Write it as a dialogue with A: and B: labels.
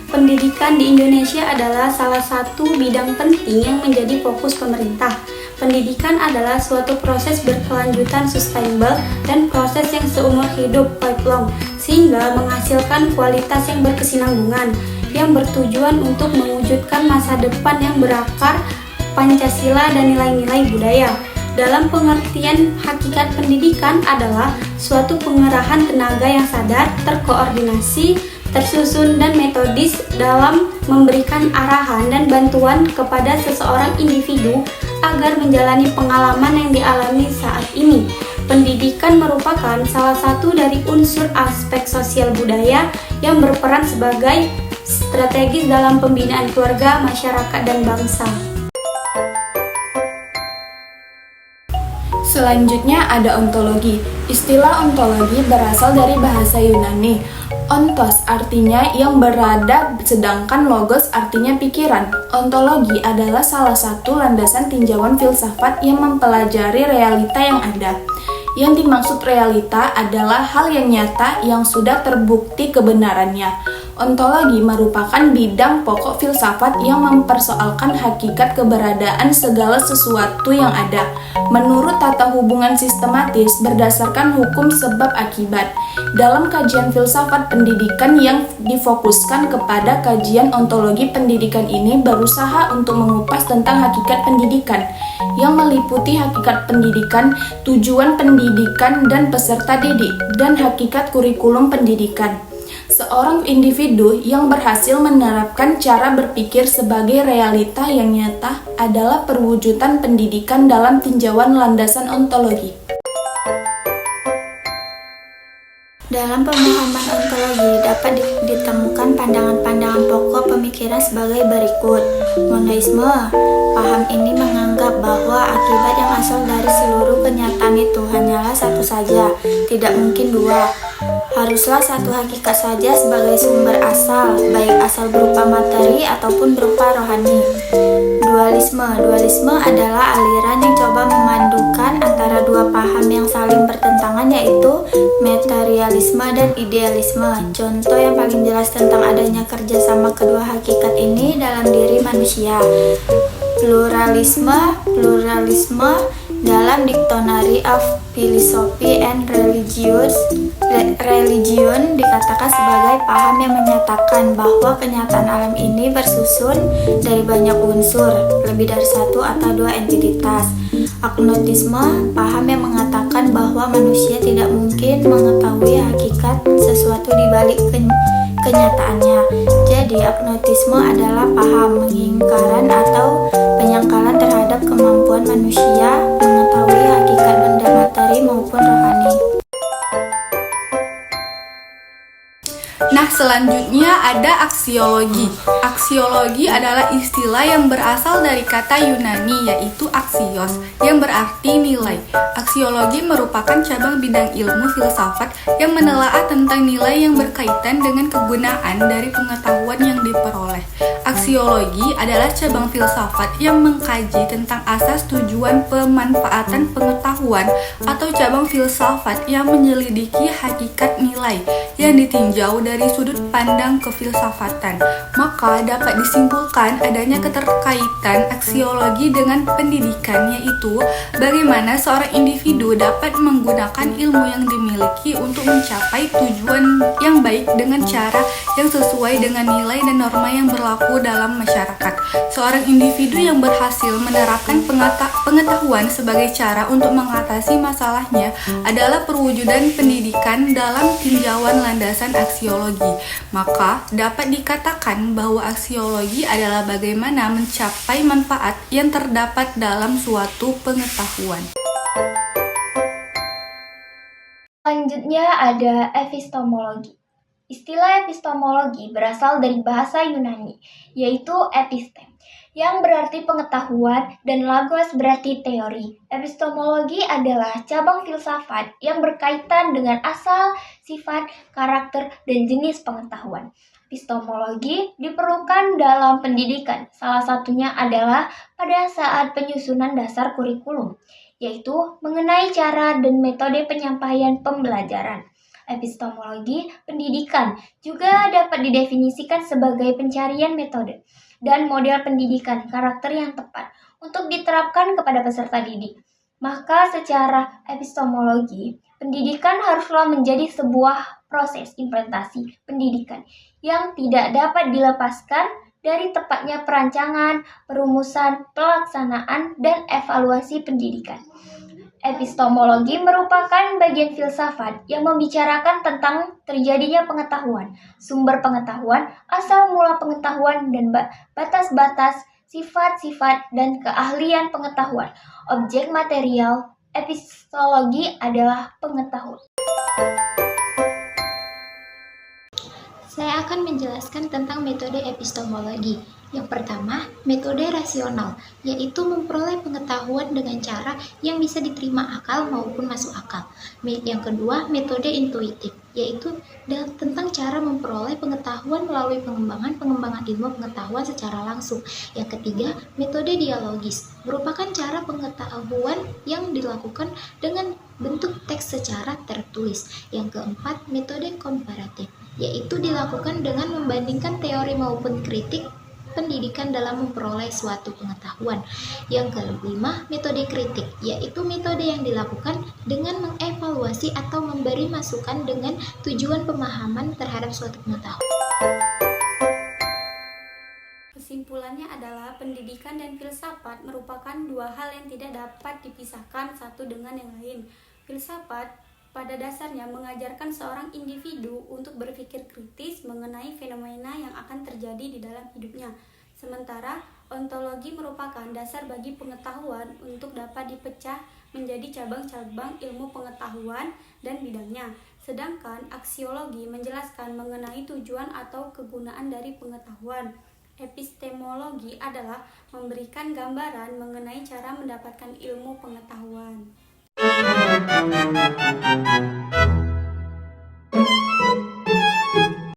A: pendidikan di Indonesia adalah salah satu bidang penting yang menjadi fokus pemerintah. Pendidikan adalah suatu proses berkelanjutan sustainable dan proses yang seumur hidup lifelong, sehingga menghasilkan kualitas yang berkesinambungan, yang bertujuan untuk mewujudkan masa depan yang berakar Pancasila dan nilai-nilai budaya. Dalam pengertian, hakikat pendidikan adalah suatu pengerahan tenaga yang sadar, terkoordinasi, tersusun, dan metodis dalam memberikan arahan dan bantuan kepada seseorang individu agar menjalani pengalaman yang dialami saat ini. Pendidikan merupakan salah satu dari unsur aspek sosial budaya yang berperan sebagai strategis dalam pembinaan keluarga, masyarakat, dan bangsa.
B: Selanjutnya ada ontologi. Istilah ontologi berasal dari bahasa Yunani. Ontos artinya yang berada, sedangkan logos artinya pikiran. Ontologi adalah salah satu landasan tinjauan filsafat yang mempelajari realita yang ada. Yang dimaksud realita adalah hal yang nyata yang sudah terbukti kebenarannya. Ontologi merupakan bidang pokok filsafat yang mempersoalkan hakikat keberadaan segala sesuatu yang ada, menurut tata hubungan sistematis berdasarkan hukum sebab akibat. Dalam kajian filsafat pendidikan yang difokuskan kepada kajian ontologi pendidikan ini berusaha untuk mengupas tentang hakikat pendidikan, yang meliputi hakikat pendidikan, tujuan pendidikan dan peserta didik, dan hakikat kurikulum pendidikan. Seorang individu yang berhasil menerapkan cara berpikir sebagai realita yang nyata adalah perwujudan pendidikan dalam tinjauan landasan ontologi.
A: Dalam pemahaman ontologi dapat ditemukan pandangan-pandangan pokok pemikiran sebagai berikut. Monoisme. Paham ini menganggap bahwa akibat yang asal dari seluruh kenyataan itu hanyalah satu saja, tidak mungkin dua. Haruslah satu hakikat saja sebagai sumber asal, baik asal berupa materi ataupun berupa rohani. Dualisme. Dualisme adalah aliran yang coba memadukan antara dua paham yang saling bertentangan, yaitu materialisme dan idealisme. Contoh yang paling jelas tentang adanya kerjasama kedua hakikat ini dalam diri manusia. Pluralisme. Pluralisme dalam Dictionary of Philosophy and Religion dikatakan sebagai paham yang menyatakan bahwa kenyataan alam ini bersusun dari banyak unsur, lebih dari satu atau dua entitas. Agnotisme, paham yang mengatakan bahwa manusia tidak mungkin mengetahui hakikat sesuatu di balik kenyataannya. Jadi, agnotisme adalah paham pengingkaran atau penyangkalan terhadap kemampuan manusia mengetahui hakikat benda materi maupun rohani.
B: Nah, selanjutnya ada aksiologi. Aksiologi adalah istilah yang berasal dari kata Yunani, yaitu aksios, yang berarti nilai. Aksiologi merupakan cabang bidang ilmu filsafat yang menelaah tentang nilai yang berkaitan dengan kegunaan dari pengetahuan yang diperoleh. Aksiologi adalah cabang filsafat yang mengkaji tentang asas tujuan pemanfaatan pengetahuan atau cabang filsafat yang menyelidiki hakikat nilai yang ditinjau dari sudut pandang kefilsafatan. Maka dapat disimpulkan adanya keterkaitan aksiologi dengan pendidikan, yaitu bagaimana seorang individu dapat menggunakan ilmu yang dimiliki untuk mencapai tujuan yang baik dengan cara yang sesuai dengan nilai dan norma yang berlaku dalam masyarakat. Seorang individu yang berhasil menerapkan pengetahuan sebagai cara untuk mengatasi masalahnya adalah perwujudan pendidikan dalam tinjauan landasan aksiologi. Maka dapat dikatakan bahwa aksiologi adalah bagaimana mencapai manfaat yang terdapat dalam suatu pengetahuan.
C: Selanjutnya ada epistemologi. Istilah epistemologi berasal dari bahasa Yunani, yaitu epistem, yang berarti pengetahuan, dan logos berarti teori. Epistemologi adalah cabang filsafat yang berkaitan dengan asal, sifat, karakter, dan jenis pengetahuan. Epistemologi diperlukan dalam pendidikan, salah satunya adalah pada saat penyusunan dasar kurikulum, yaitu mengenai cara dan metode penyampaian pembelajaran. Epistemologi pendidikan juga dapat didefinisikan sebagai pencarian metode dan model pendidikan karakter yang tepat untuk diterapkan kepada peserta didik. Maka secara epistemologi, pendidikan haruslah menjadi sebuah proses implementasi pendidikan yang tidak dapat dilepaskan dari tepatnya perancangan, perumusan, pelaksanaan, dan evaluasi pendidikan. Epistemologi merupakan bagian filsafat yang membicarakan tentang terjadinya pengetahuan, sumber pengetahuan, asal mula pengetahuan, dan batas-batas, sifat-sifat, dan keahlian pengetahuan. Objek material epistemologi adalah pengetahuan.
D: Saya akan menjelaskan tentang metode epistemologi. Yang pertama, metode rasional, yaitu memperoleh pengetahuan dengan cara yang bisa diterima akal maupun masuk akal. Yang kedua, metode intuitif, yaitu tentang cara memperoleh pengetahuan melalui pengembangan ilmu pengetahuan secara langsung. Yang ketiga, metode dialogis, merupakan cara pengetahuan yang dilakukan dengan bentuk teks secara tertulis. Yang keempat, metode komparatif, yaitu dilakukan dengan membandingkan teori maupun kritik pendidikan dalam memperoleh suatu pengetahuan. Yang kelima, metode kritik, yaitu metode yang dilakukan dengan mengevaluasi atau memberi masukan dengan tujuan pemahaman terhadap suatu pengetahuan.
A: Kesimpulannya adalah pendidikan dan filsafat merupakan dua hal yang tidak dapat dipisahkan satu dengan yang lain. Filsafat pada dasarnya mengajarkan seorang individu untuk berpikir kritis mengenai fenomena yang akan terjadi di dalam hidupnya. Sementara ontologi merupakan dasar bagi pengetahuan untuk dapat dipecah menjadi cabang-cabang ilmu pengetahuan dan bidangnya. Sedangkan aksiologi menjelaskan mengenai tujuan atau kegunaan dari pengetahuan. Epistemologi adalah memberikan gambaran mengenai cara mendapatkan ilmu pengetahuan.